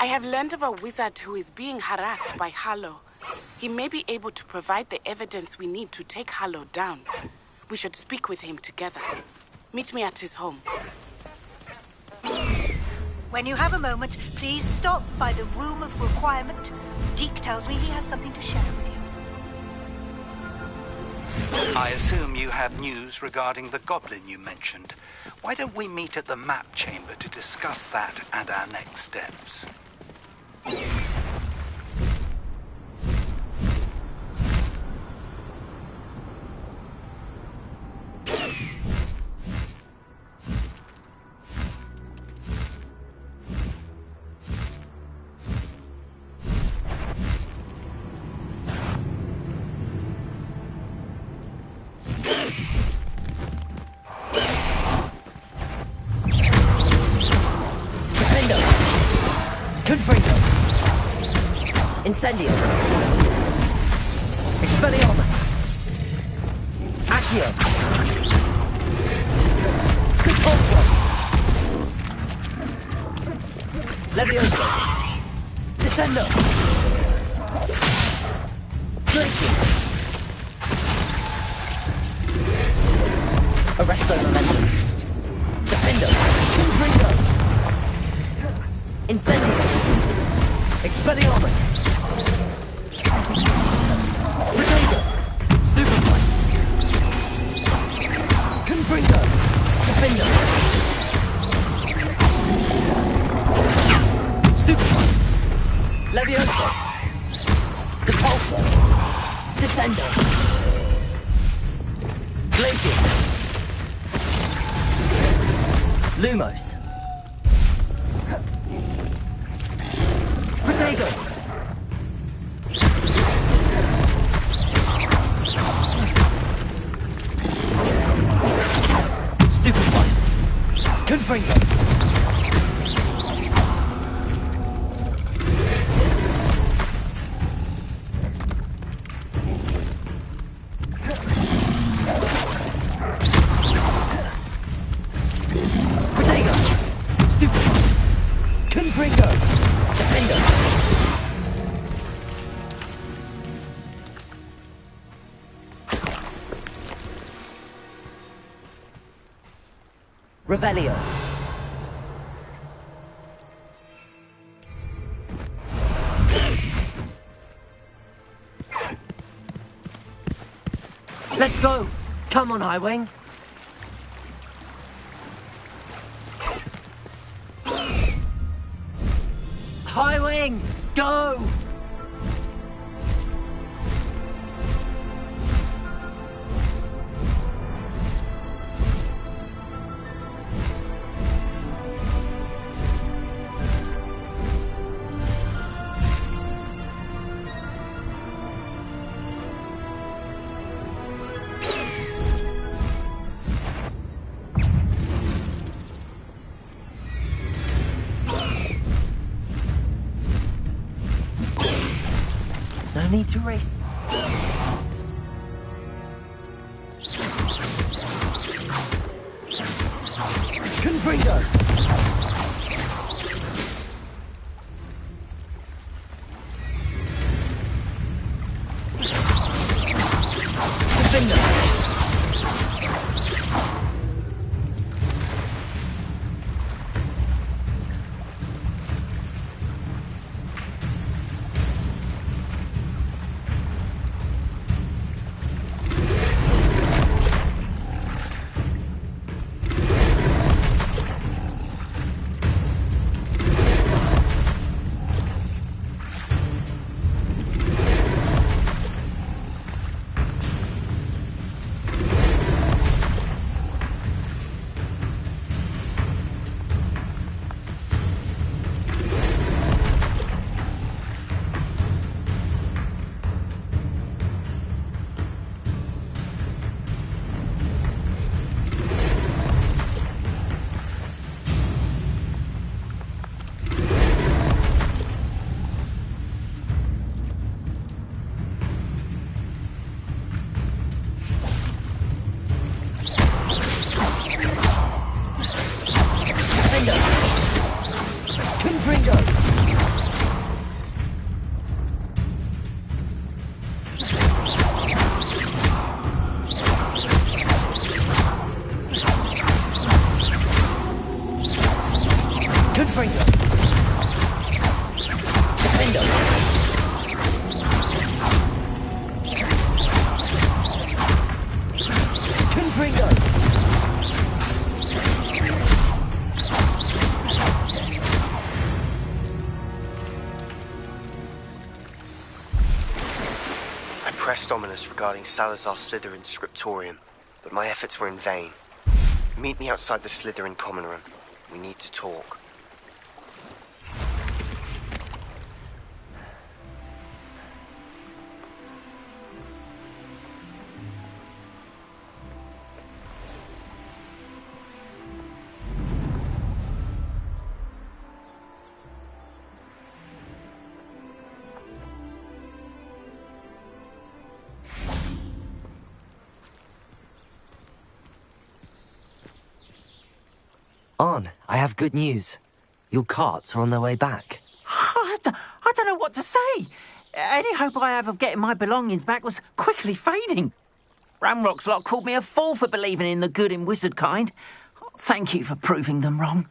have learned of a wizard who is being harassed by Harlow. He may be able to provide the evidence we need to take Harlow down. We should speak with him together. Meet me at his home. When you have a moment, please stop by the Room of Requirement. Deke tells me he has something to share with you. I assume you have news regarding the goblin you mentioned. Why don't we meet at the map chamber to discuss that and our next steps? Incendio. Expelliarmus. Accio. Control. Levioso. Descendo. Glacier. Arresto momentum. Defendo. Confringo. Incendio. Expelliarmus. Potato. Stupefy. Confringo. Defender. Stupefy. Levioso. Depulso. Descendo. Glacier. Lumos. Potato. Stupefy. Confringo. Potato. Stupefy. Confringo. Defender. Revelio. Let's go. Come on, Highwing. Highwing, go! No need to race. Confringo. Defender. Dominus regarding Salazar Slytherin's scriptorium, but my efforts were in vain. Meet me outside the Slytherin common room. We need to talk. On, I have good news. Your carts are on their way back. I don't know what to say. Any hope I have of getting my belongings back was quickly fading. Ramrock's lot called me a fool for believing in the good in wizard kind. Thank you for proving them wrong.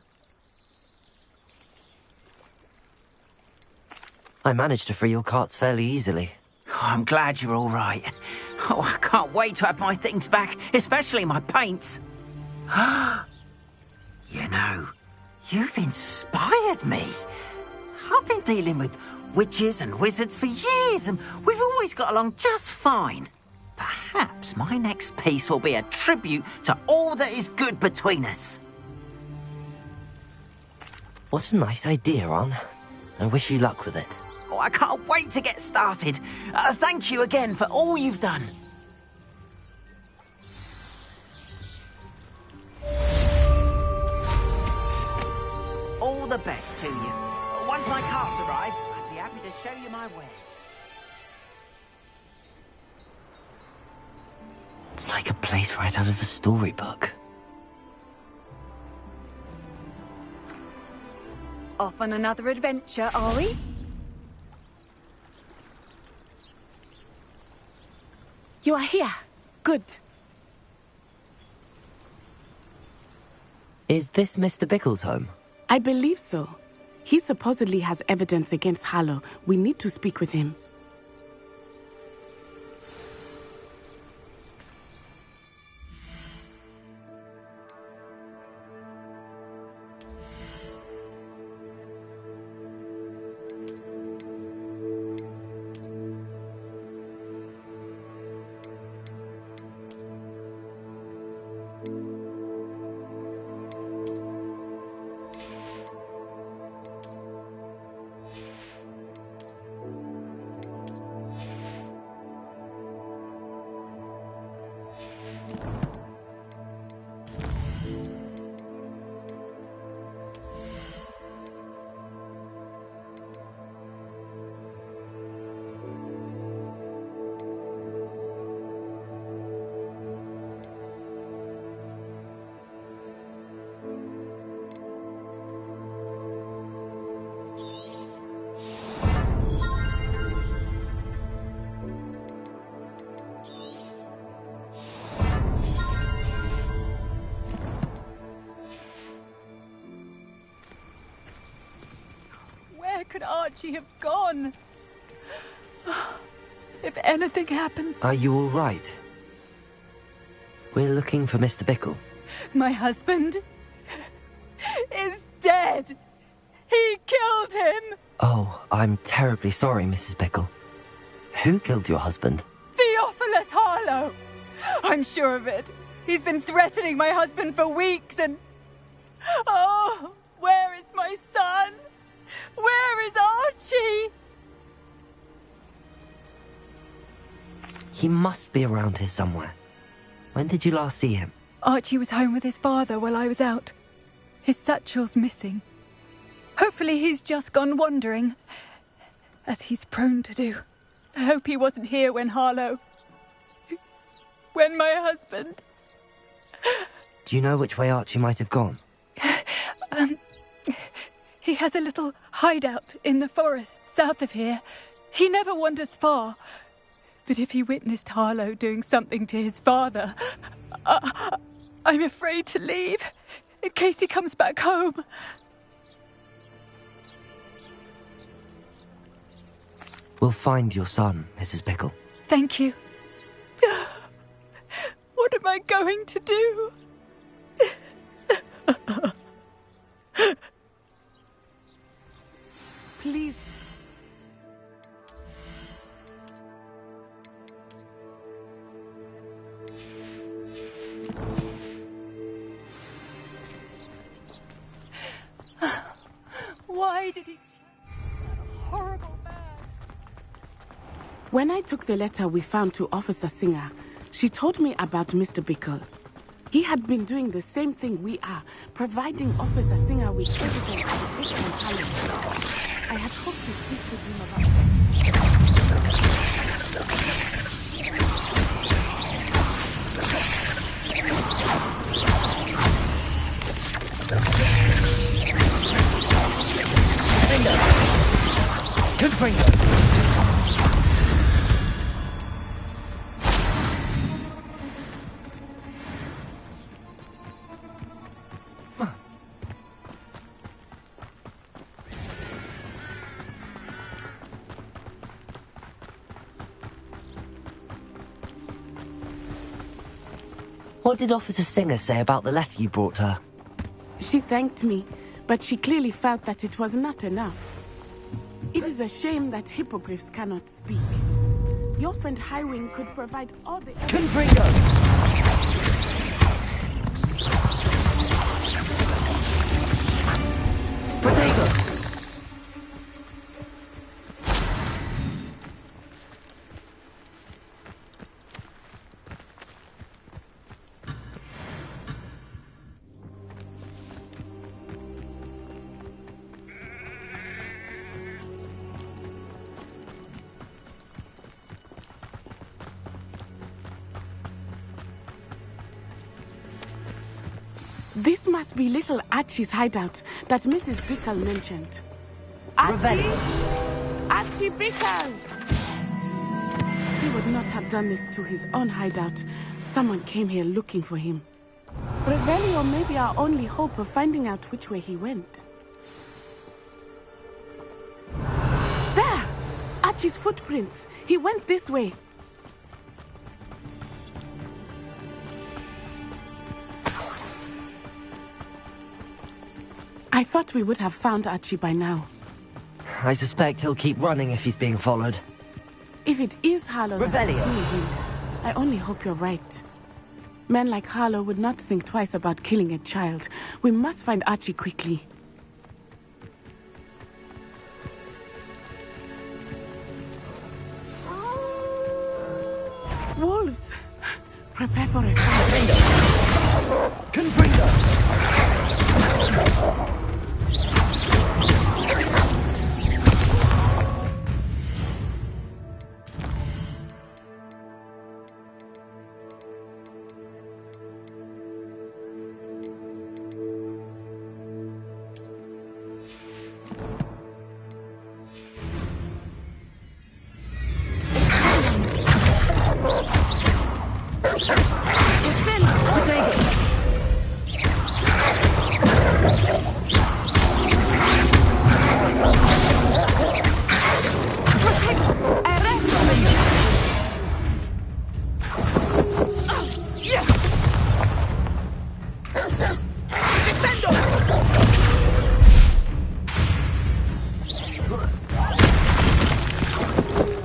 I managed to free your carts fairly easily. Oh, I'm glad you're all right. Oh, I can't wait to have my things back, especially my paints. You know, you've inspired me. I've been dealing with witches and wizards for years, and we've always got along just fine. Perhaps my next piece will be a tribute to all that is good between us. What a nice idea, On. I wish you luck with it. Oh, I can't wait to get started. Thank you again for all you've done. All the best to you. Once my carts arrive, I'd be happy to show you my wares. It's like a place right out of a storybook. Off on another adventure, are we? You are here. Good. Is this Mr. Bickle's home? I believe so. He supposedly has evidence against Harlow. We need to speak with him. Where could Archie have gone? If anything happens... Are you all right? We're looking for Mr. Bickle. My husband is dead. He killed him. Oh, I'm terribly sorry, Mrs. Bickle. Who killed your husband? Theophilus Harlow. I'm sure of it. He's been threatening my husband for weeks and... Oh, where is my son? Where is Archie? He must be around here somewhere. When did you last see him? Archie was home with his father while I was out. His satchel's missing. Hopefully he's just gone wandering, as he's prone to do. I hope he wasn't here when Harlow... when my husband... Do you know which way Archie might have gone? He has a little hideout in the forest south of here. He never wanders far. But if he witnessed Harlow doing something to his father, I'm afraid to leave in case he comes back home. We'll find your son, Mrs. Bickle. Thank you. What am I going to do? Please. did he that horrible man? When I took the letter we found to Officer Singer, she told me about Mr. Bickle. He had been doing the same thing we are, providing Officer Singer with evidence to take from Harlow. I had hoped to speak with him about that. Good Fringo! What did Officer Singer say about the letter you brought her? She thanked me, but she clearly felt that it was not enough. It is a shame that hippogriffs cannot speak. Your friend Highwing could provide all the Confringo! Protego! This must be little Archie's hideout that Mrs. Bickle mentioned. Archie! Archie Bickle! He would not have done this to his own hideout. Someone came here looking for him. Revelio may be our only hope of finding out which way he went. There! Archie's footprints. He went this way. I thought we would have found Archie by now. I suspect he'll keep running if he's being followed. If it is Harlow that's Revelio. pursuing him, I only hope you're right. Men like Harlow would not think twice about killing a child. We must find Archie quickly. Wolves! Prepare for a fight. Confringo!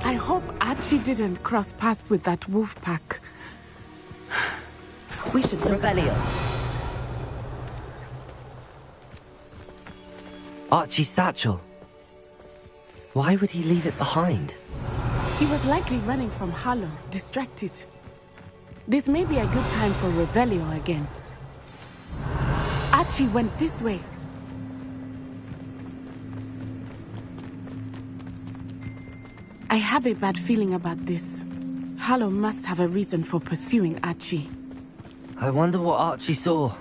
I hope Archie didn't cross paths with that wolf pack. We should look. Revelio. Archie's satchel. Why would he leave it behind? He was likely running from Harlow, distracted. This may be a good time for Revelio again. Archie went this way. I have a bad feeling about this. Harlow must have a reason for pursuing Archie. I wonder what Archie saw.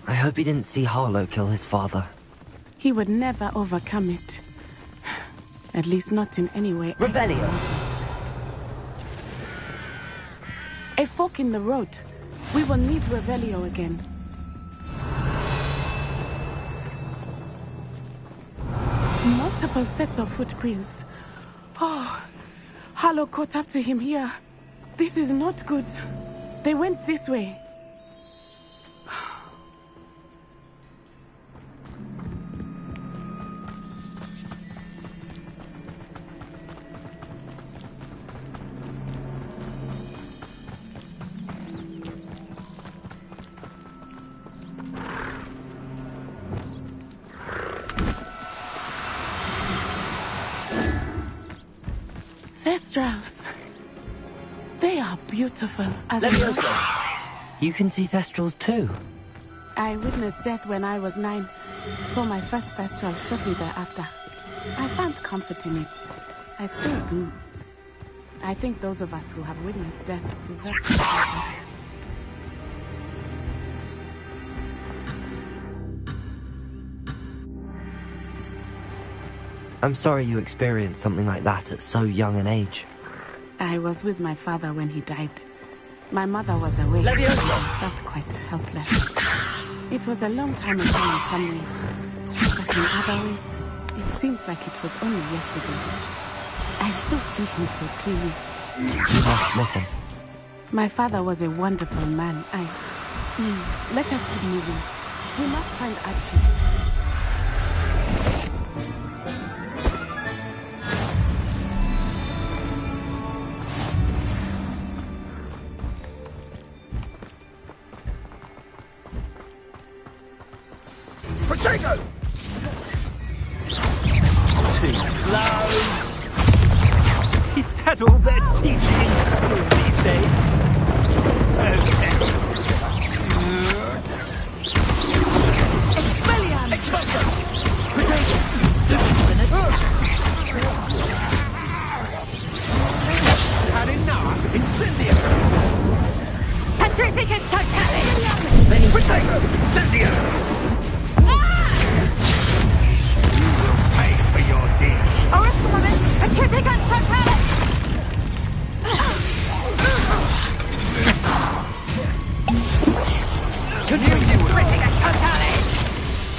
I hope he didn't see Harlow kill his father. He would never overcome it. At least not in any way. Revelio! A fork in the road. We will need Revelio again. Multiple sets of footprints. Oh, Harlow caught up to him here. This is not good. They went this way. They are beautiful. Leviosa! You can see Thestrals too. I witnessed death when I was 9. Saw my first Thestral shortly thereafter. I found comfort in it. I still do. I think those of us who have witnessed death deserve something. I'm sorry you experienced something like that at so young an age. I was with my father when he died. My mother was away. Leviosa! I felt quite helpless. It was a long time ago in some ways, but in other ways, it seems like it was only yesterday. I still see him so clearly. You must miss him. My father was a wonderful man. Let us keep moving. We must find Archie. Potato! Too slow. Is that all they're teaching in school these days? Expelliarmus! Expulso! Potato! 2 minutes. Had enough? Incendio! Petrificus Totalis! Potato! Incendio! You will pay for your deed. Oriscomomus! Petrificus Totalis! Petrificus Totalis!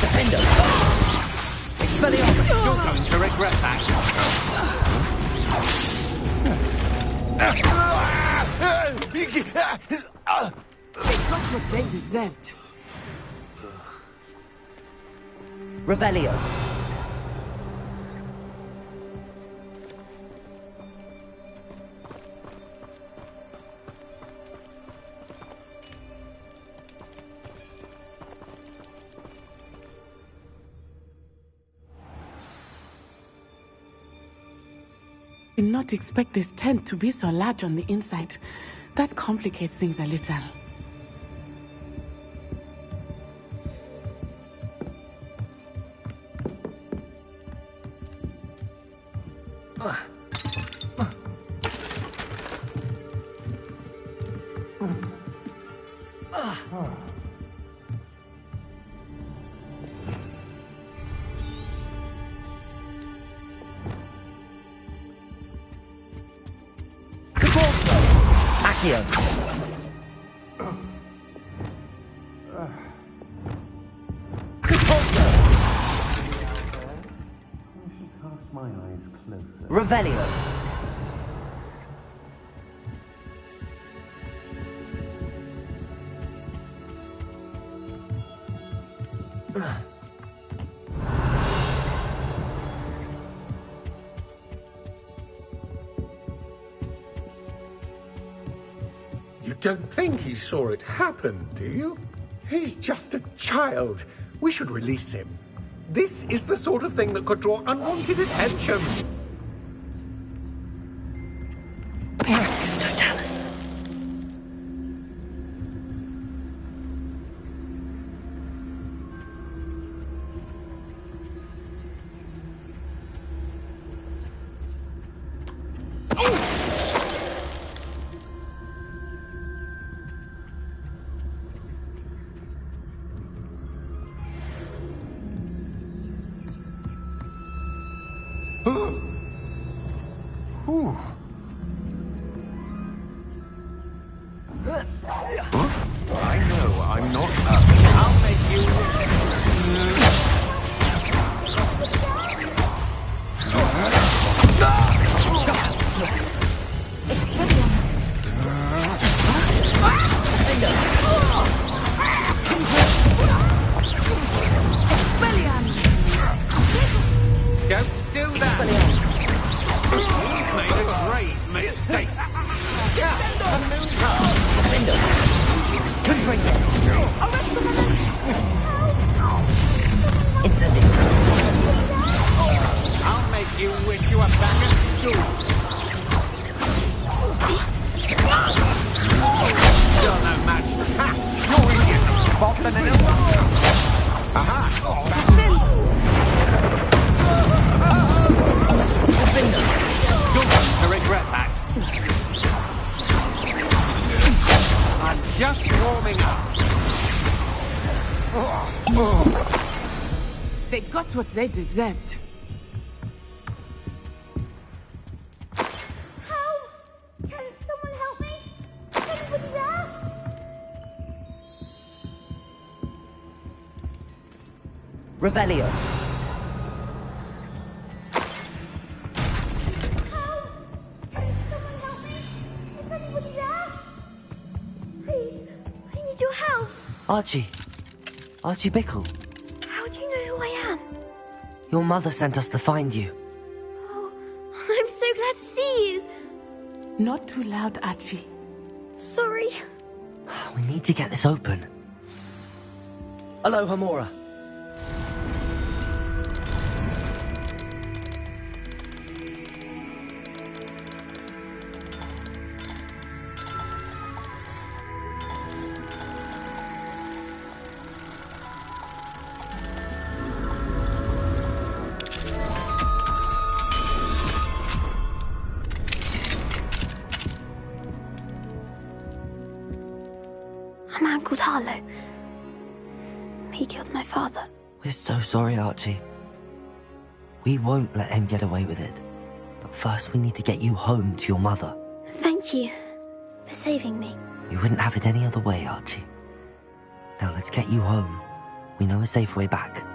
Defender! Expelliarmus! You're going to regret that. They got what they deserved. Revelio. Did not expect this tent to be so large on the inside. That complicates things a little. Accio. Revelio. You don't think he saw it happen, do you? He's just a child. We should release him. This is the sort of thing that could draw unwanted attention. Petrificus Totalis. I know I'm not I'll make you... Don't do that! You've made a grave mistake! Incendio. I'll make you wish you were back at school! and then it'll... Aha! You're going to regret that. I'm just warming up. They got what they deserved. Help! Can someone help me? Is anybody there? Revelio. Help! Can someone help me? Is anybody there? Please, I need your help. Archie. Archie Bickle. How do you know who I am? Your mother sent us to find you. Oh, I'm so glad to see you. Not too loud, Archie. Sorry. We need to get this open. Hello, Hamora. A man called Harlow. He killed my father. We're so sorry, Archie. We won't let him get away with it. But first we need to get you home to your mother. Thank you for saving me. We wouldn't have it any other way, Archie. Now let's get you home. We know a safe way back.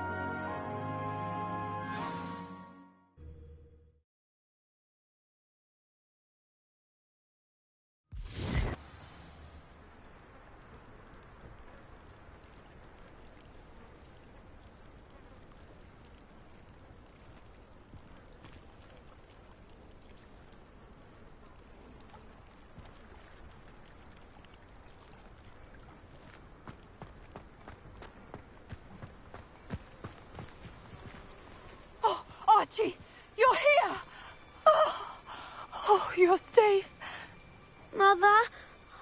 Archie, you're here! Oh, you're safe. Mother?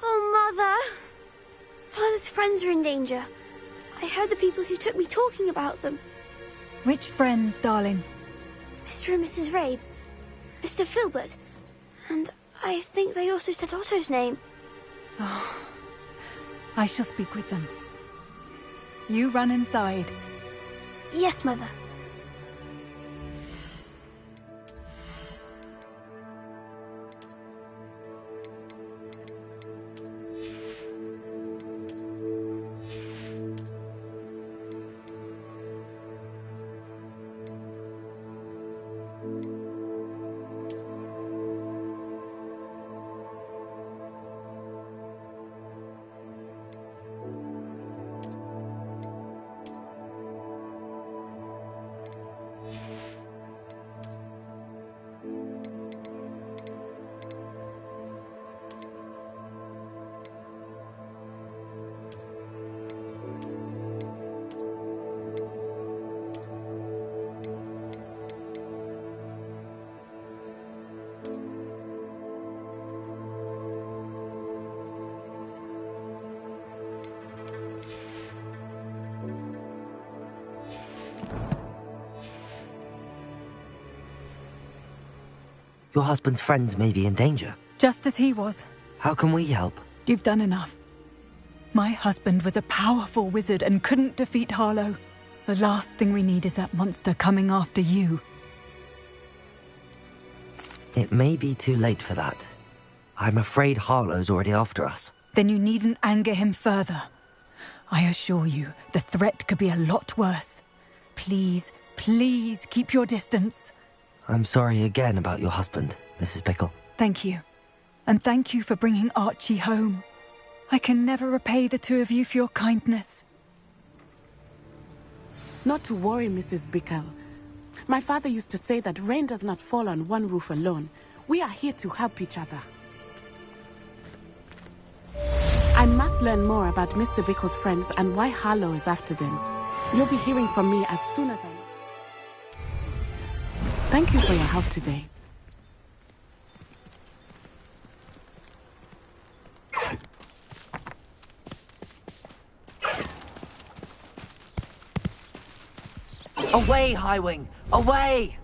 Oh, Mother. Father's friends are in danger. I heard the people who took me talking about them. Which friends, darling? Mr. and Mrs. Rabe, Mr. Filbert, and I think they also said Otto's name. Oh, I shall speak with them. You run inside. Yes, Mother. Your husband's friends may be in danger. Just as he was. How can we help? You've done enough. My husband was a powerful wizard and couldn't defeat Harlow. The last thing we need is that monster coming after you. It may be too late for that. I'm afraid Harlow's already after us. Then you needn't anger him further. I assure you, the threat could be a lot worse. Please, please keep your distance. I'm sorry again about your husband, Mrs. Bickle. Thank you. And thank you for bringing Archie home. I can never repay the two of you for your kindness. Not to worry, Mrs. Bickle. My father used to say that rain does not fall on one roof alone. We are here to help each other. I must learn more about Mr. Bickle's friends and why Harlow is after them. You'll be hearing from me as soon as I... Thank you for your help today. Away, Highwing! Away!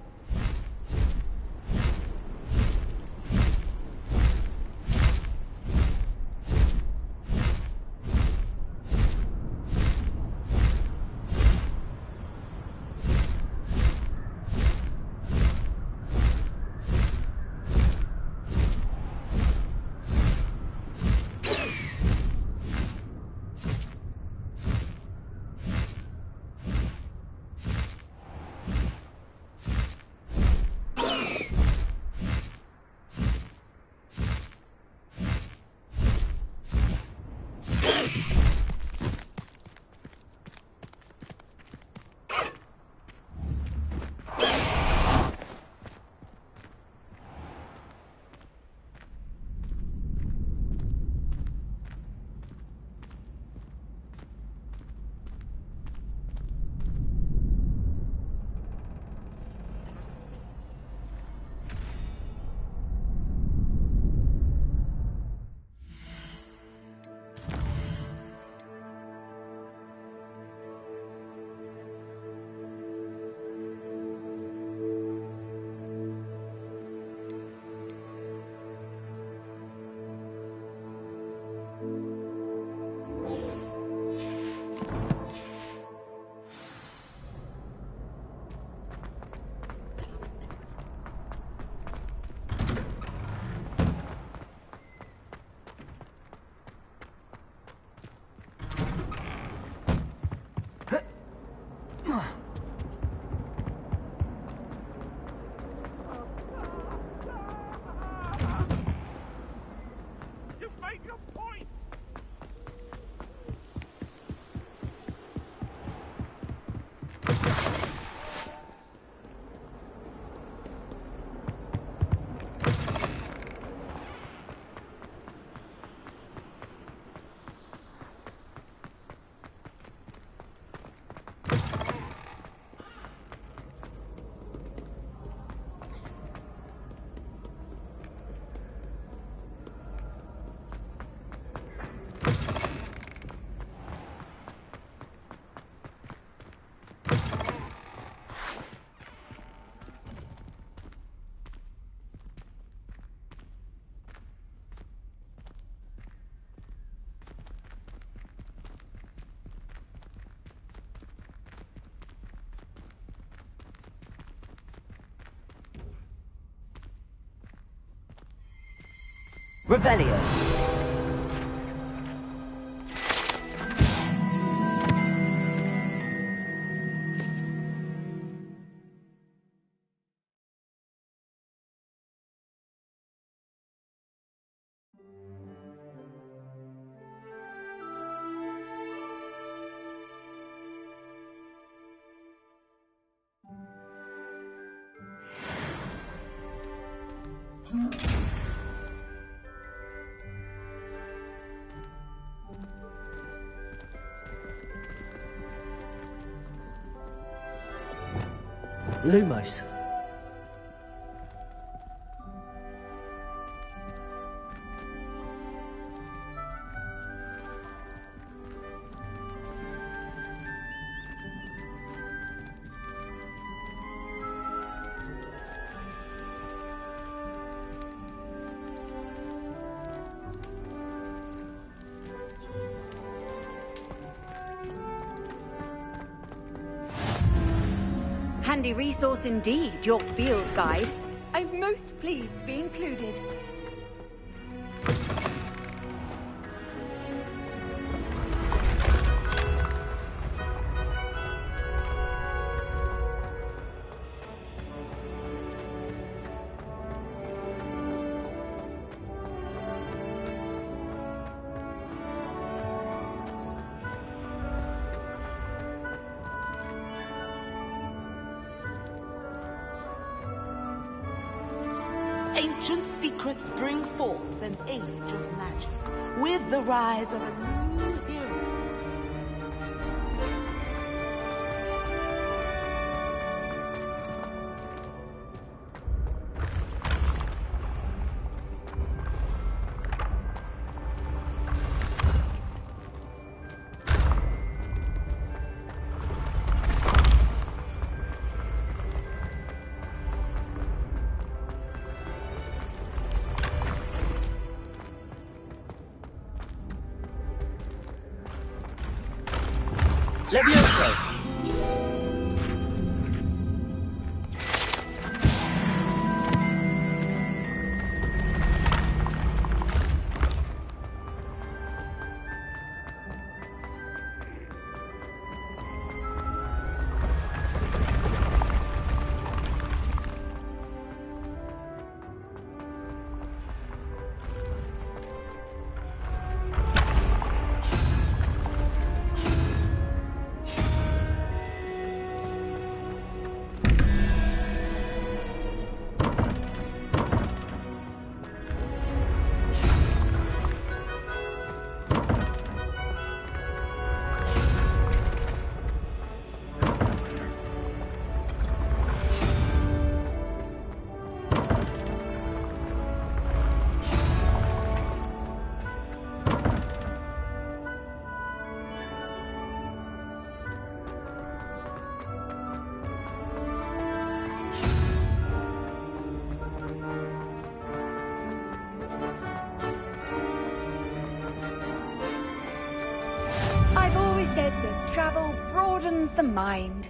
Revelio. Lumos. Handy resource indeed, your field guide. I'm most pleased to be included. Ancient secrets bring forth an age of magic, with the rise of a new hero. Levioso! I've always said that travel broadens the mind.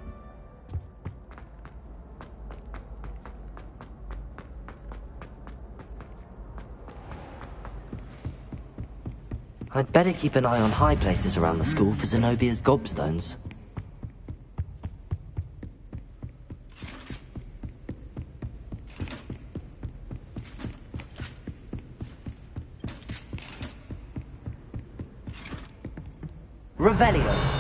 I'd better keep an eye on high places around the school for Zenobia's gobstones. Revelio.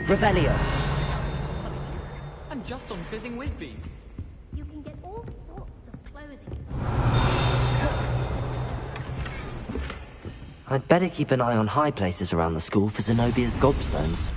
Revelio. I'm just on Fizzing Whizbees. You can get all sorts of clothing. I'd better keep an eye on high places around the school for Zenobia's gobstones.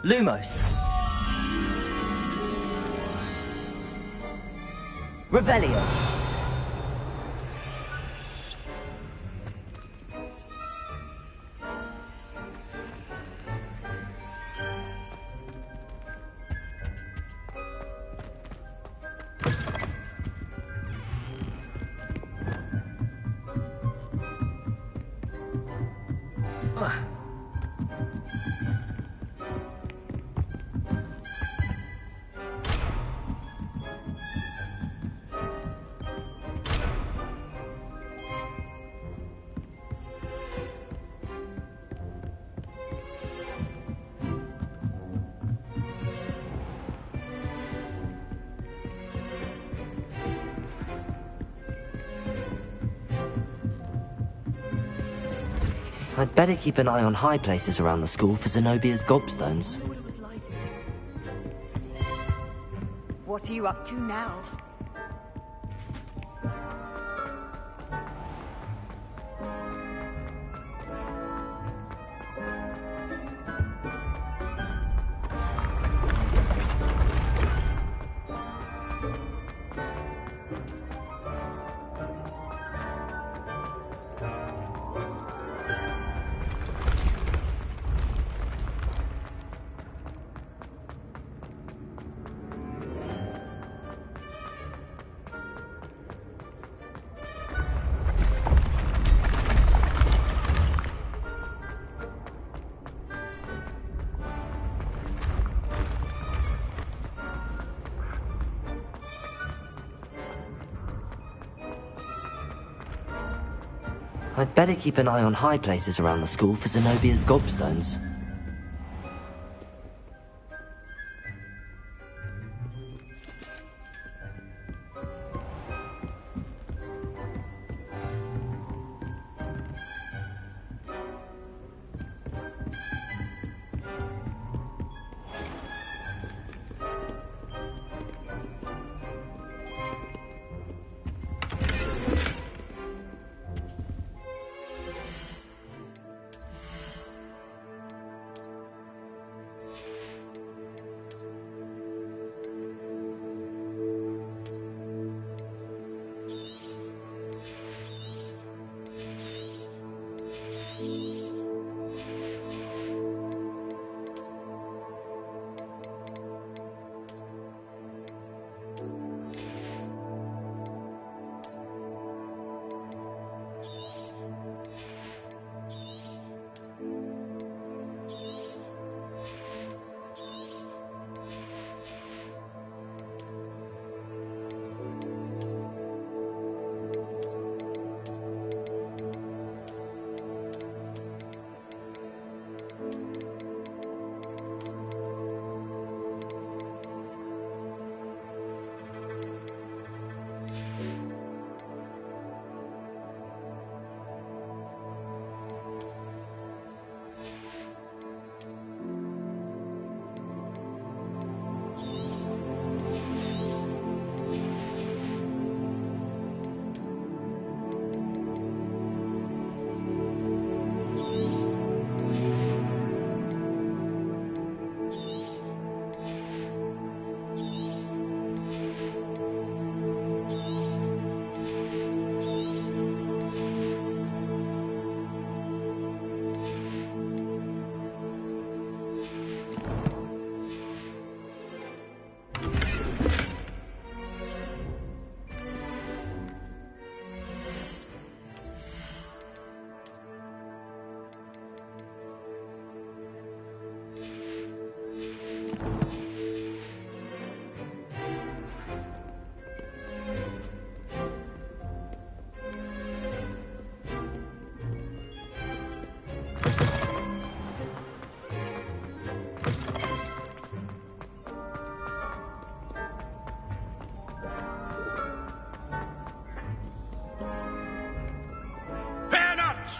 Lumos. Revelio. I'd better keep an eye on high places around the school for Zenobia's gobstones. What are you up to now? I'd better keep an eye on high places around the school for Zenobia's gobstones.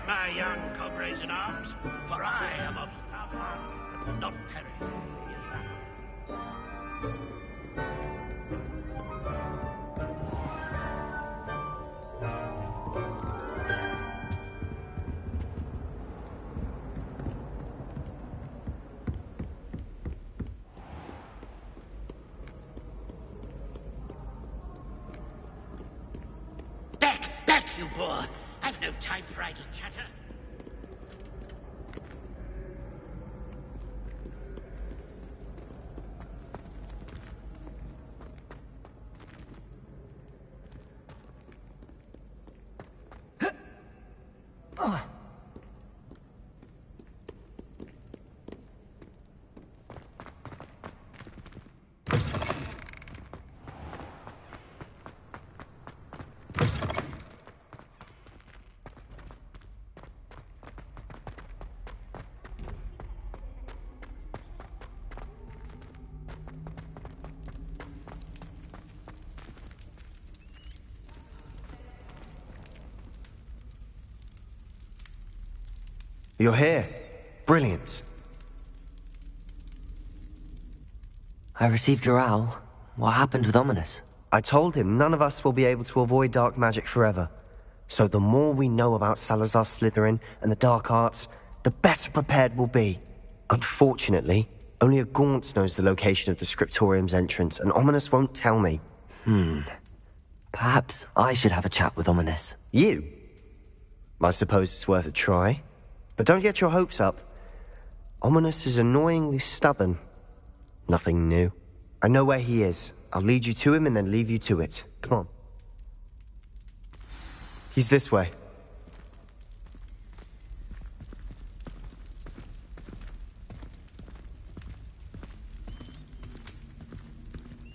My young comrades in arms, for I am of Thavon, and will not perish in battle. Back, you boor! I've no time for idle chatter. You're here. Brilliant. I received your owl. What happened with Ominous? I told him none of us will be able to avoid dark magic forever. So the more we know about Salazar Slytherin and the dark arts, the better prepared we'll be. Unfortunately, only a Gaunt knows the location of the Scriptorium's entrance, and Ominous won't tell me. Perhaps I should have a chat with Ominous. You? I suppose it's worth a try. But don't get your hopes up. Ominous is annoyingly stubborn. Nothing new. I know where he is. I'll lead you to him and then leave you to it. Come on. He's this way.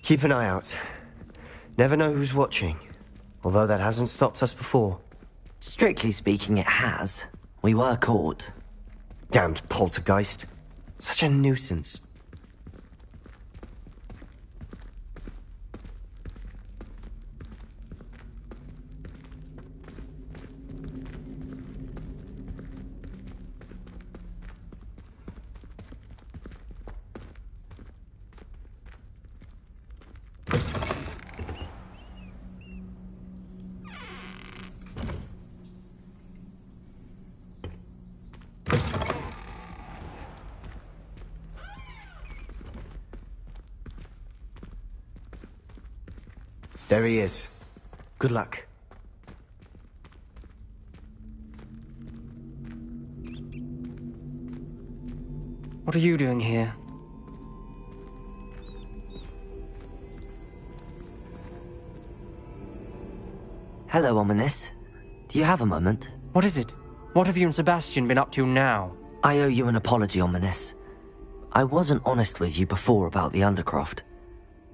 Keep an eye out. Never know who's watching. Although that hasn't stopped us before. Strictly speaking, it has. We were caught. Damned poltergeist. Such a nuisance. There he is. Good luck. What are you doing here? Hello, Ominis. Do you have a moment? What is it? What have you and Sebastian been up to now? I owe you an apology, Ominis. I wasn't honest with you before about the Undercroft.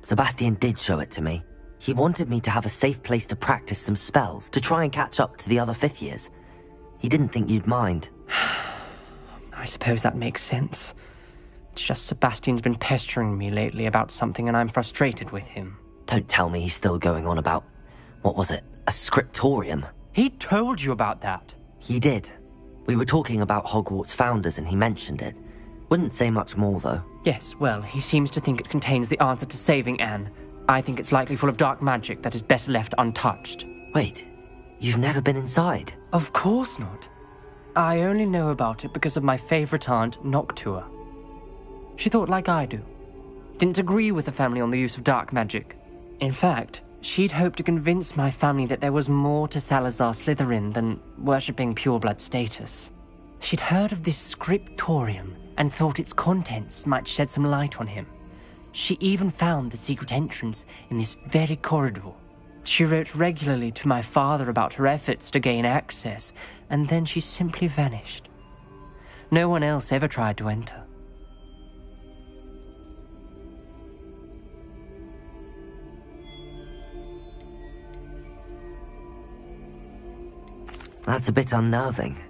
Sebastian did show it to me. He wanted me to have a safe place to practice some spells, to try and catch up to the other 5th years. He didn't think you'd mind. I suppose that makes sense. It's just Sebastian's been pestering me lately about something and I'm frustrated with him. Don't tell me he's still going on about... what was it? A scriptorium? He told you about that? He did. We were talking about Hogwarts founders and he mentioned it. Wouldn't say much more, though. Yes, well, he seems to think it contains the answer to saving Anne. I think it's likely full of dark magic that is better left untouched. Wait, you've never been inside? Of course not. I only know about it because of my favorite aunt, Noctua. She thought like I do. Didn't agree with the family on the use of dark magic. In fact, she'd hoped to convince my family that there was more to Salazar Slytherin than worshipping pureblood status. She'd heard of this scriptorium and thought its contents might shed some light on him. She even found the secret entrance in this very corridor. She wrote regularly to my father about her efforts to gain access, and then she simply vanished. No one else ever tried to enter. That's a bit unnerving.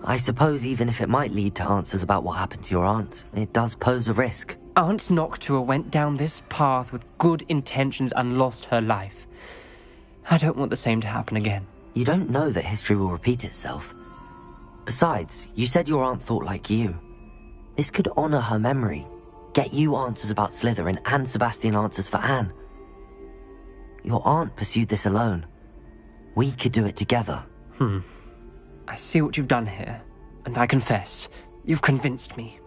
I suppose even if it might lead to answers about what happened to your aunt, it does pose a risk. Aunt Noctua went down this path with good intentions and lost her life. I don't want the same to happen again. You don't know that history will repeat itself. Besides, you said your aunt thought like you. This could honor her memory, get you answers about Slytherin and Sebastian answers for Anne. Your aunt pursued this alone. We could do it together. I see what you've done here, and I confess, you've convinced me.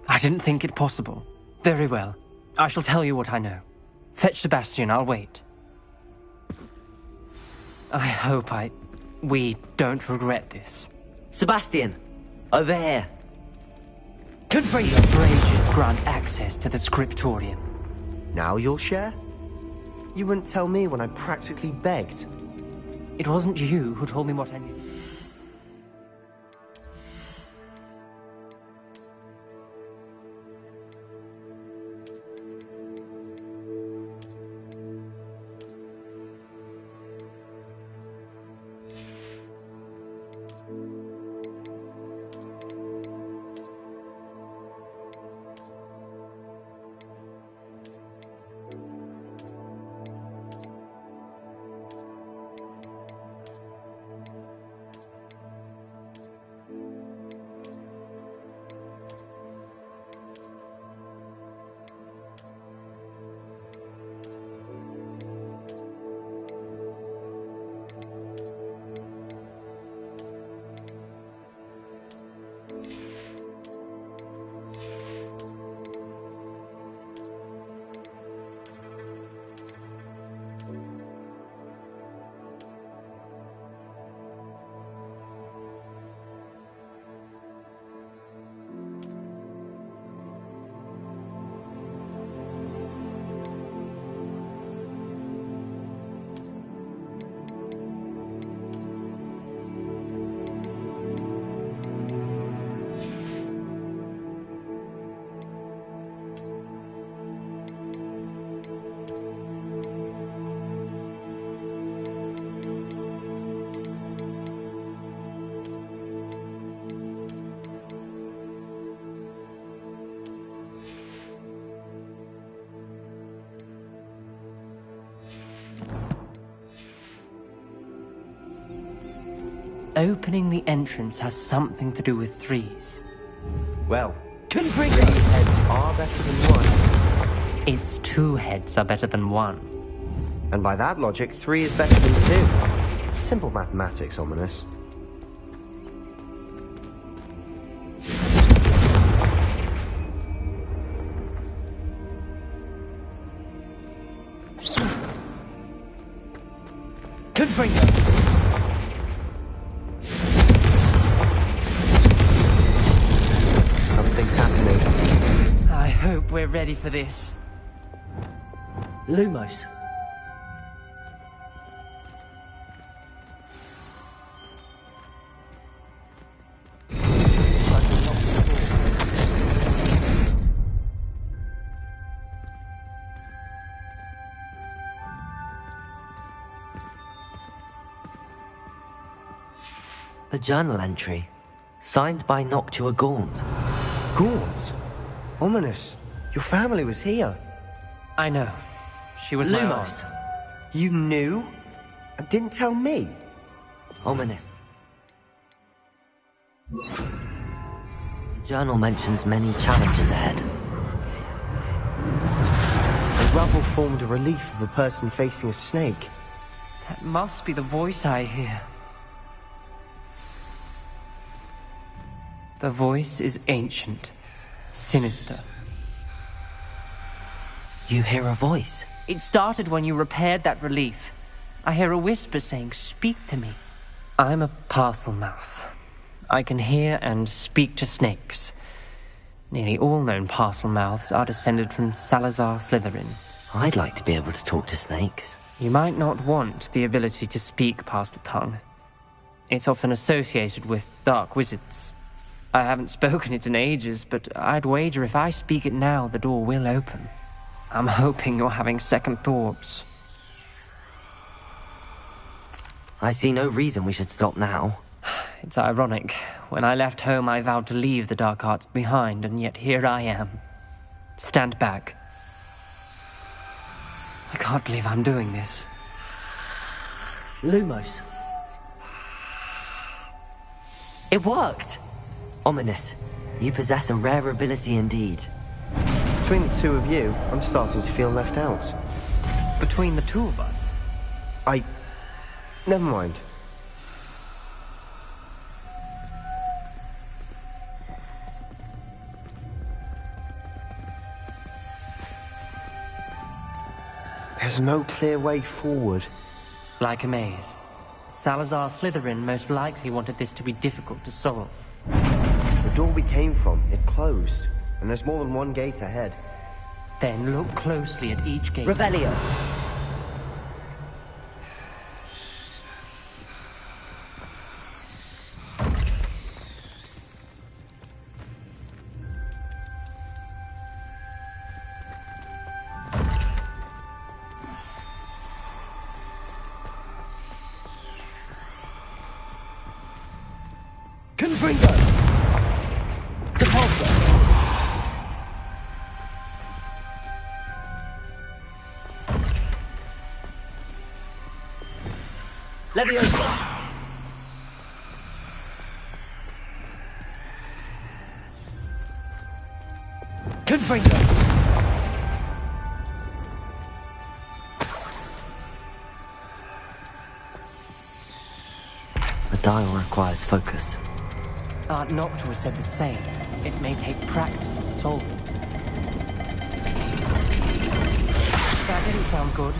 I didn't think it possible. Very well. I shall tell you what I know. Fetch Sebastian, I'll wait. I hope we don't regret this. Sebastian! Over here! Confrere Brages grant access to the scriptorium. Now you'll share? You wouldn't tell me when I practically begged. It wasn't you who told me what I knew. opening the entrance has something to do with threes. Well, three heads are better than one. It's 2 heads are better than 1. And by that logic, 3 is better than 2. Simple mathematics, Ominous. Confringo! Something's happening. I hope we're ready for this. Lumos. A journal entry, signed by Noctua Gaunt. Gaunt? Ominous. Your family was here. I know. She was my Lumos. aunt. You knew? And didn't tell me? Ominous. The journal mentions many challenges ahead. The rubble formed a relief of a person facing a snake. That must be the voice I hear. The voice is ancient, sinister. You hear a voice? It started when you repaired that relief. I hear a whisper saying, "Speak to me." I'm a parcel mouth. I can hear and speak to snakes. Nearly all known parcel mouths are descended from Salazar Slytherin. I'd like to be able to talk to snakes. You might not want the ability to speak past the tongue. It's often associated with dark wizards. I haven't spoken it in ages, but I'd wager if I speak it now, the door will open. I'm hoping you're having second thoughts. I see no reason we should stop now. It's ironic. When I left home, I vowed to leave the dark arts behind, and yet here I am. Stand back. I can't believe I'm doing this. Lumos. It worked! Ominous, you possess a rare ability indeed. Between the two of you, I'm starting to feel left out. Between the two of us? Never mind. There's no clear way forward. Like a maze. Salazar Slytherin most likely wanted this to be difficult to solve. The door we came from, it closed. And there's more than one gate ahead. Then look closely at each gate. Revelio. Confringo! Depulso! Leviosa! Confringo! The dial requires focus. Aunt Noctua said the same. It may take practice to solve it. That didn't sound good.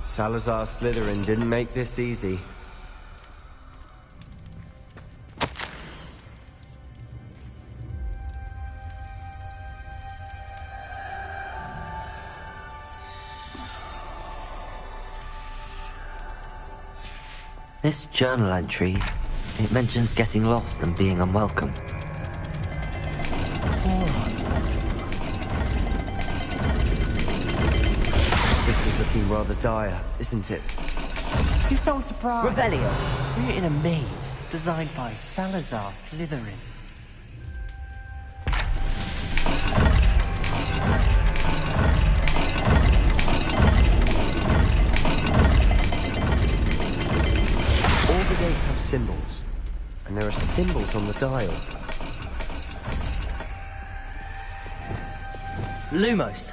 Salazar Slytherin didn't make this easy. This journal entry, it mentions getting lost and being unwelcome. This is looking rather dire, isn't it? You sound surprised. Revelio! We're in a maze designed by Salazar Slytherin. All the gates have symbols. And there are symbols on the dial. Lumos.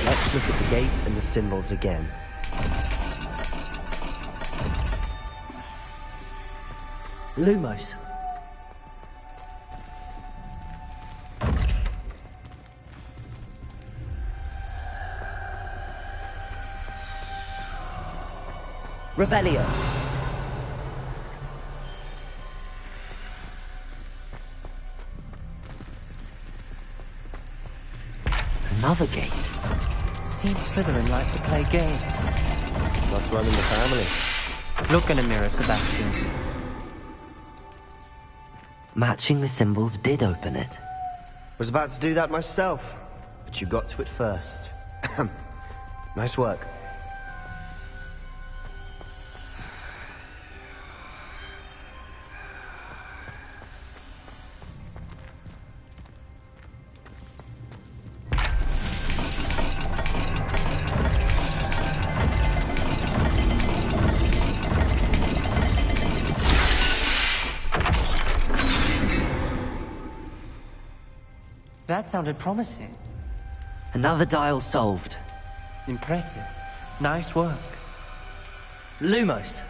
Let's look at the gate and the symbols again. Lumos. Revelio. Another gate. Seems Slytherin like to play games. Must run in the family. Look in a mirror, Sebastian. Matching the symbols did open it. Was about to do that myself, but you got to it first. Nice work. That sounded promising. Another dial solved. Impressive. Nice work. Lumos.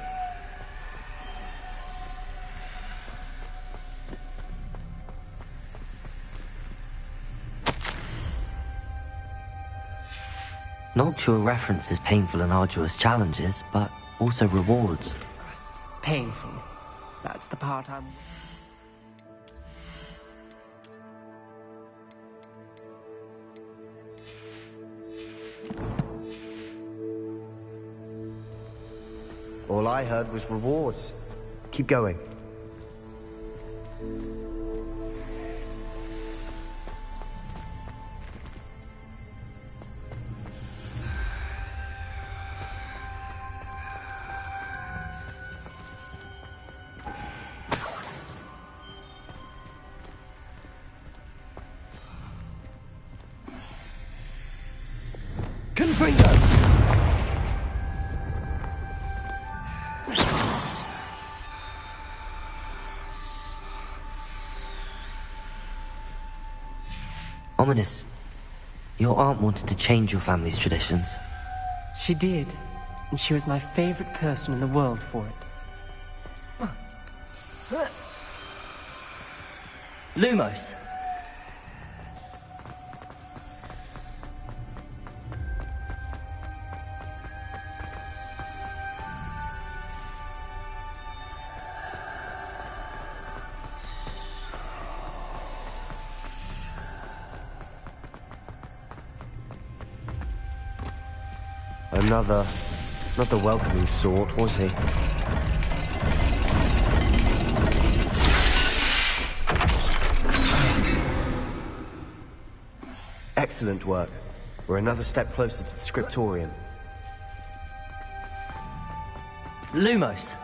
Noctua references painful and arduous challenges, but also rewards. Painful. That's the part I'm... All I heard was rewards. Keep going. Confringo! Ominous. Your aunt wanted to change your family's traditions. She did, and she was my favorite person in the world for it. Lumos. Not the welcoming sort, was he? Excellent work. We're another step closer to the scriptorium. Lumos.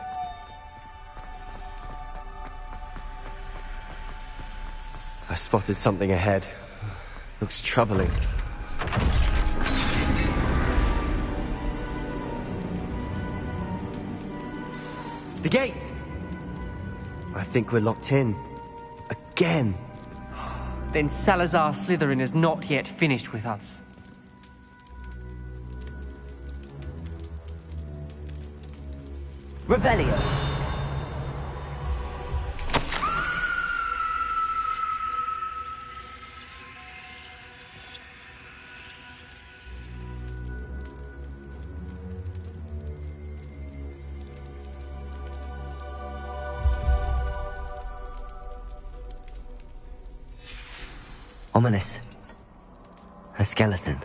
I spotted something ahead. Looks troubling. The gate! I think we're locked in. Again. then Salazar Slytherin is not yet finished with us. Revelio. Ominous. A skeleton.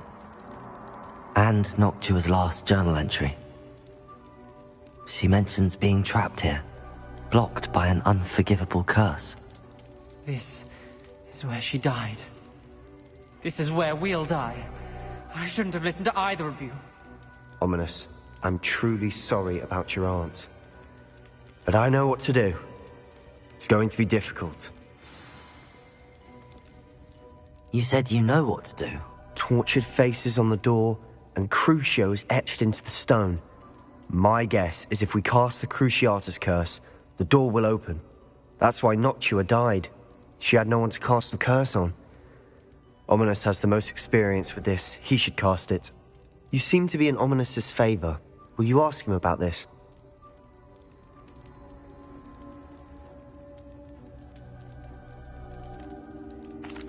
And Noctua's last journal entry. She mentions being trapped here, blocked by an unforgivable curse. This is where she died. This is where we'll die. I shouldn't have listened to either of you. Ominous, I'm truly sorry about your aunt. But I know what to do. It's going to be difficult. You said you know what to do. Tortured faces on the door, and Crucios etched into the stone. My guess is if we cast the Cruciatus curse, the door will open. That's why Noctua died. She had no one to cast the curse on. Ominous has the most experience with this. He should cast it. You seem to be in Ominous's favor. Will you ask him about this?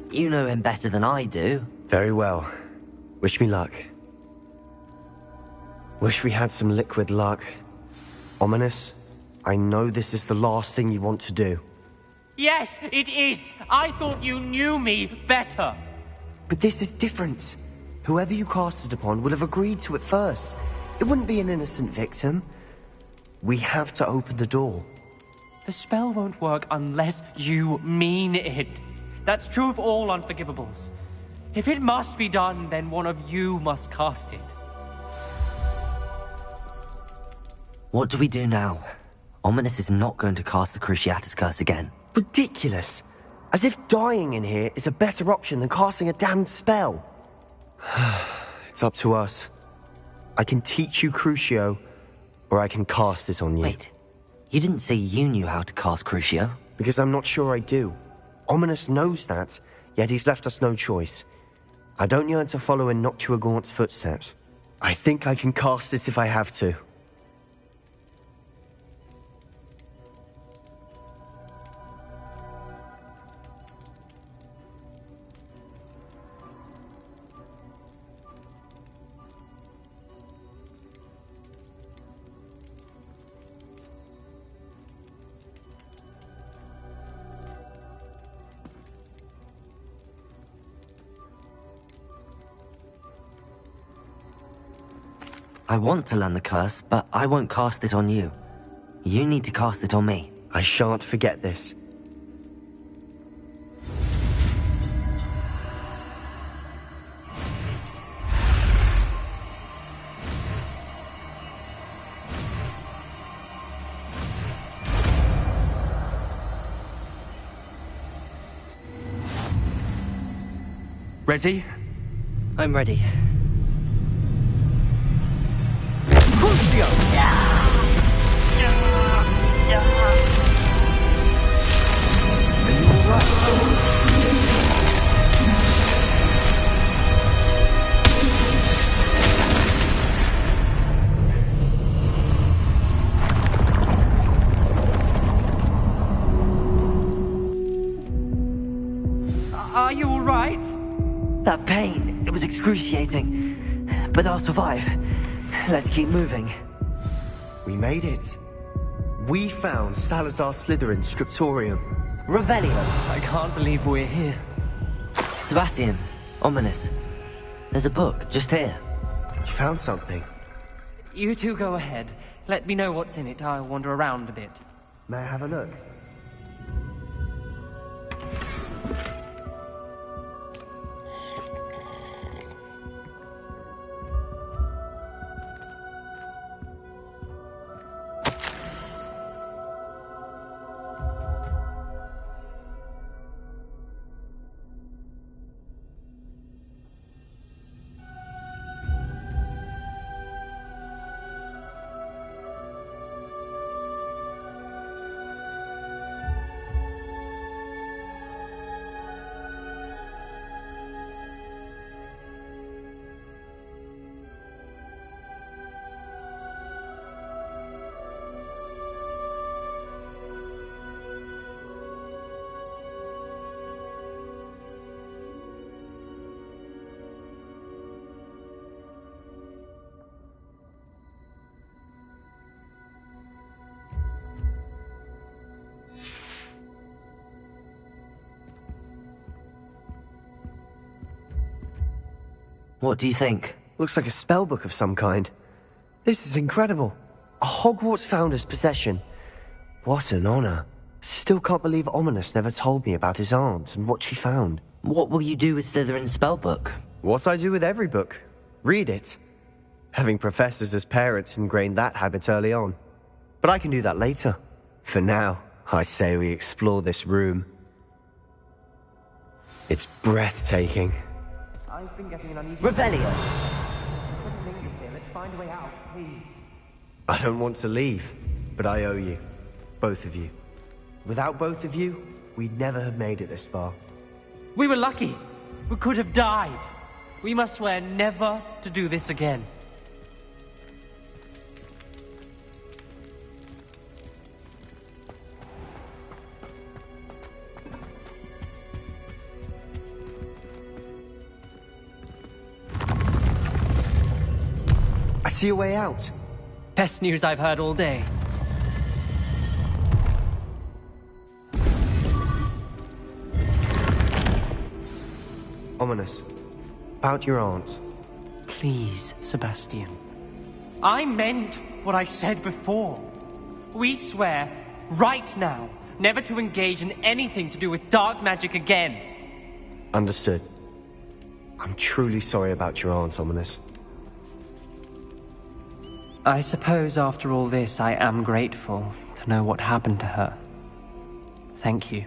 You know him better than I do. Very well. Wish me luck. Wish we had some liquid luck. Ominous, I know this is the last thing you want to do. Yes, it is. I thought you knew me better. But this is different. Whoever you cast it upon would have agreed to it first. It wouldn't be an innocent victim. We have to open the door. The spell won't work unless you mean it. That's true of all unforgivables. If it must be done, then one of you must cast it. What do we do now? Ominous is not going to cast the Cruciatus curse again. Ridiculous! As if dying in here is a better option than casting a damned spell. It's up to us. I can teach you Crucio, or I can cast it on you. Wait, you didn't say you knew how to cast Crucio? Because I'm not sure I do. Ominous knows that, yet he's left us no choice. I don't yearn to follow in Noctua Gaunt's footsteps. I think I can cast it if I have to. I want to learn the curse, but I won't cast it on you. You need to cast it on me. I shan't forget this. Ready? I'm ready. Crucio! Are you alright? Are you alright? That pain, it was excruciating. But I'll survive. Let's keep moving. We made it. We found Salazar Slytherin's scriptorium. Revelio. I can't believe we're here. Sebastian, Ominous. There's a book just here. You found something. You two go ahead. Let me know what's in it. I'll wander around a bit. May I have a look? What do you think? Looks like a spellbook of some kind. This is incredible. A Hogwarts founder's possession. What an honor. Still can't believe Ominis never told me about his aunt and what she found. What will you do with Slytherin's spellbook? What I do with every book. Read it. Having professors as parents ingrained that habit early on. But I can do that later. For now, I say we explore this room. It's breathtaking. I've been getting an uneasy... Revelio! Let's find a way out, please. I don't want to leave, but I owe you. Both of you. Without both of you, we'd never have made it this far. We were lucky. We could have died. We must swear never to do this again. I see a way out. Best news I've heard all day. Ominis, about your aunt. Please, Sebastian. I meant what I said before. We swear, right now, never to engage in anything to do with dark magic again. Understood. I'm truly sorry about your aunt, Ominis. I suppose after all this, I am grateful to know what happened to her. Thank you.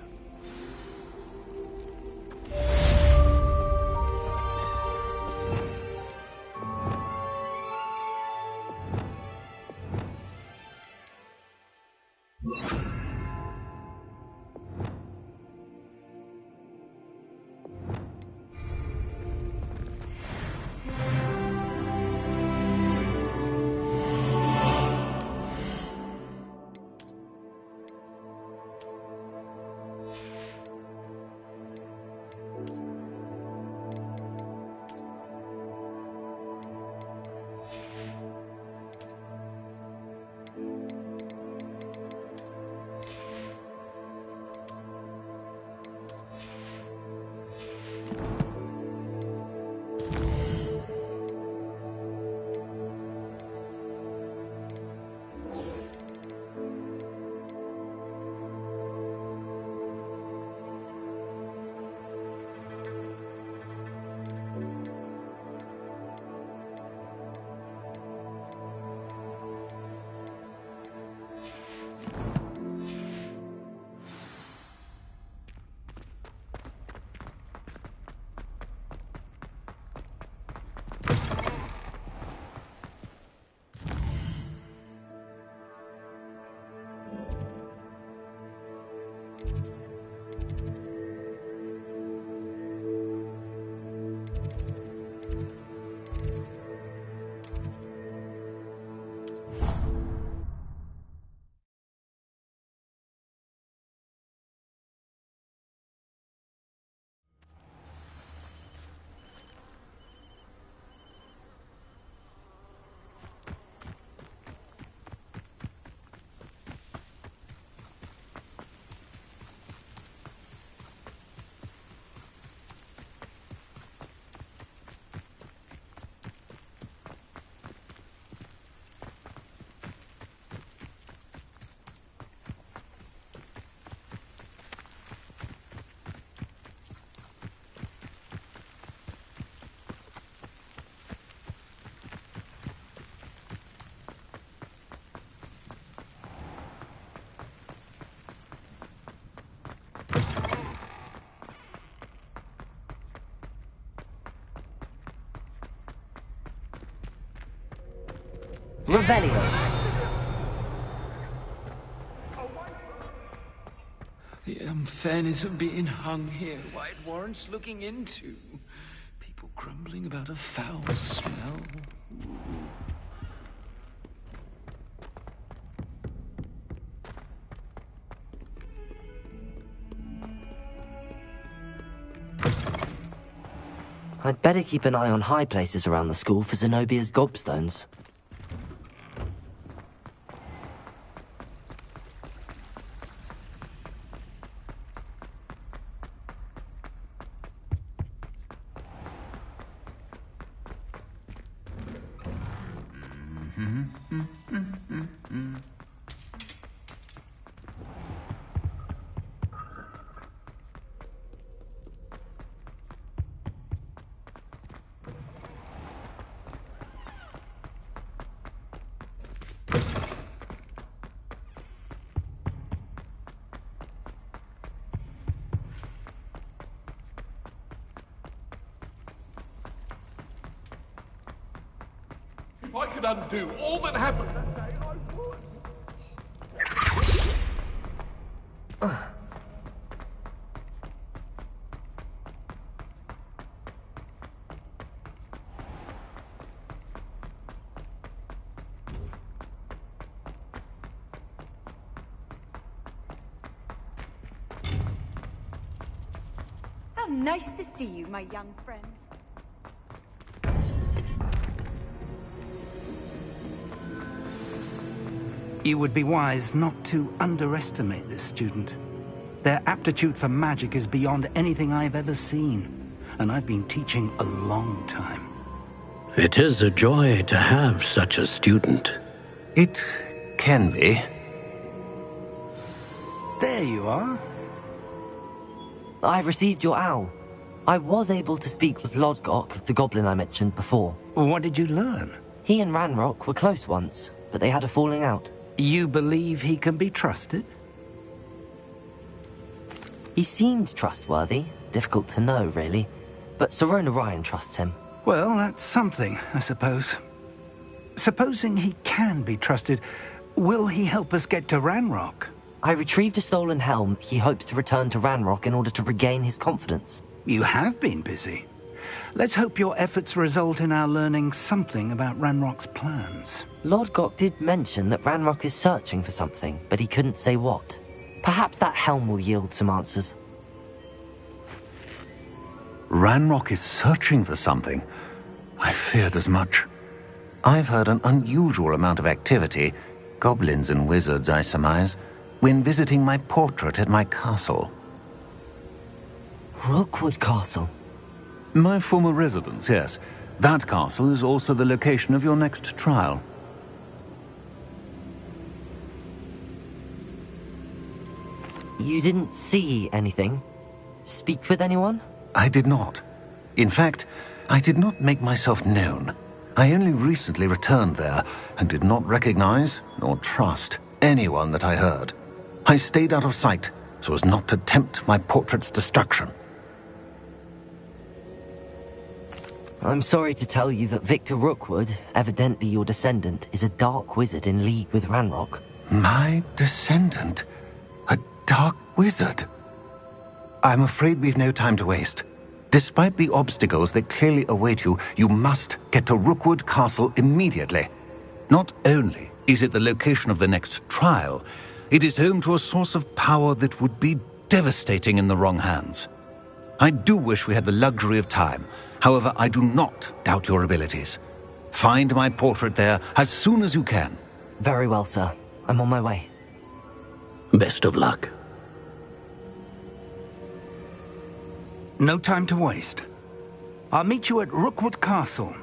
Revelio. The unfairness of being hung here, why it warrants looking into. People grumbling about a foul smell. I'd better keep an eye on high places around the school for Zenobia's gobstones. If I could undo all that happened that day, I would. How nice to see you, my young friend. You would be wise not to underestimate this student. Their aptitude for magic is beyond anything I've ever seen, and I've been teaching a long time. It is a joy to have such a student. It can be. There you are. I received your owl. I was able to speak with Lodgok, the goblin I mentioned before. What did you learn? He and Ranrock were close once, but they had a falling out. You believe he can be trusted? He seemed trustworthy. Difficult to know, really. But Sirona Ryan trusts him. Well, that's something, I suppose. Supposing he can be trusted, will he help us get to Ranrock? I retrieved a stolen helm. He hopes to return to Ranrock in order to regain his confidence. You have been busy. Let's hope your efforts result in our learning something about Ranrock's plans. Lodgok did mention that Ranrock is searching for something, but he couldn't say what. Perhaps that helm will yield some answers. Ranrock is searching for something. I feared as much. I've heard an unusual amount of activity, goblins and wizards, I surmise, when visiting my portrait at my castle. Rookwood Castle? My former residence, yes. That castle is also the location of your next trial. You didn't see anything? Speak with anyone? I did not. In fact, I did not make myself known. I only recently returned there and did not recognize nor trust anyone that I heard. I stayed out of sight so as not to tempt my portrait's destruction. I'm sorry to tell you that Victor Rookwood, evidently your descendant, is a dark wizard in league with Ranrock. My descendant? A dark wizard? I'm afraid we've no time to waste. Despite the obstacles that clearly await you, you must get to Rookwood Castle immediately. Not only is it the location of the next trial, it is home to a source of power that would be devastating in the wrong hands. I do wish we had the luxury of time. However, I do not doubt your abilities. Find my portrait there as soon as you can. Very well, sir. I'm on my way. Best of luck. No time to waste. I'll meet you at Rookwood Castle.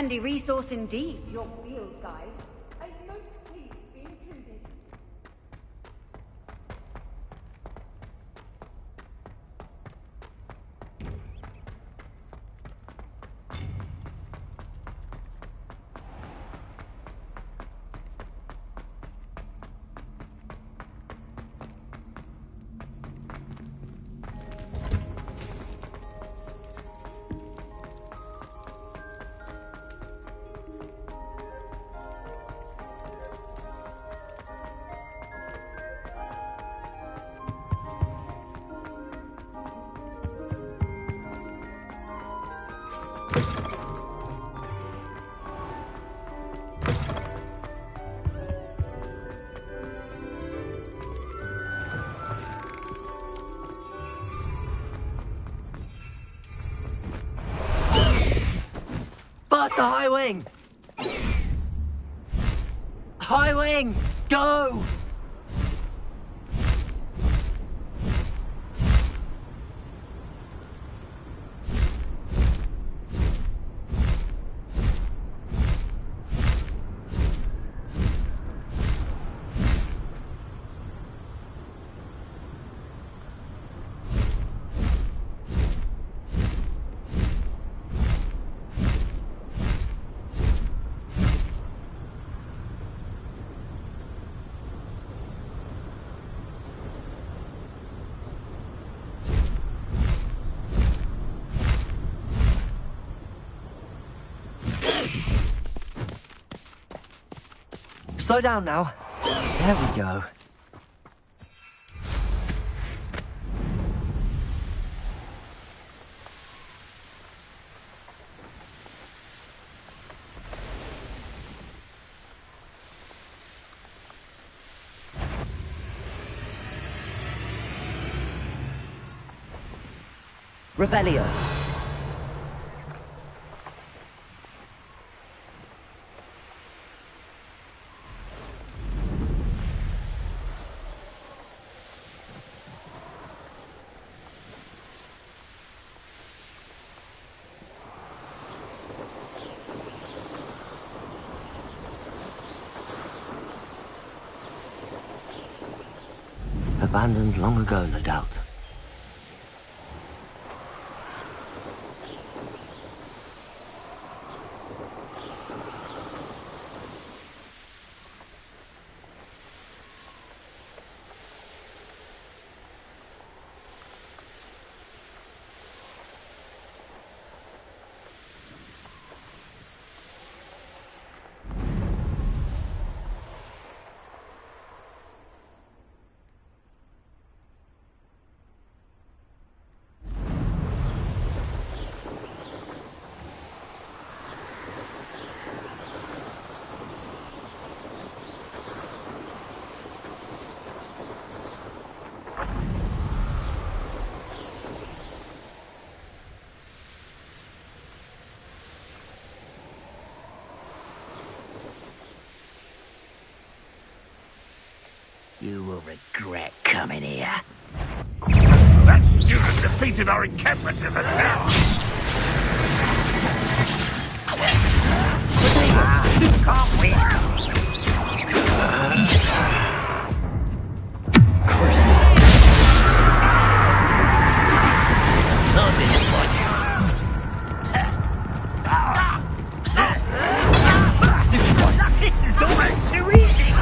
Handy resource indeed, your field guide. I'm most pleased to be included. Faster, High Wing! High Wing, go! Slow down now. There we go. Revelio. Abandoned long ago, no doubt. You will regret coming here. That student defeated our encampment in the town. Can't we? This is almost too easy.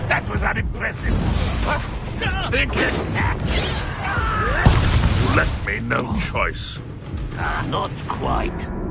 That was unimpressive. Think it. You left me no choice. Not quite.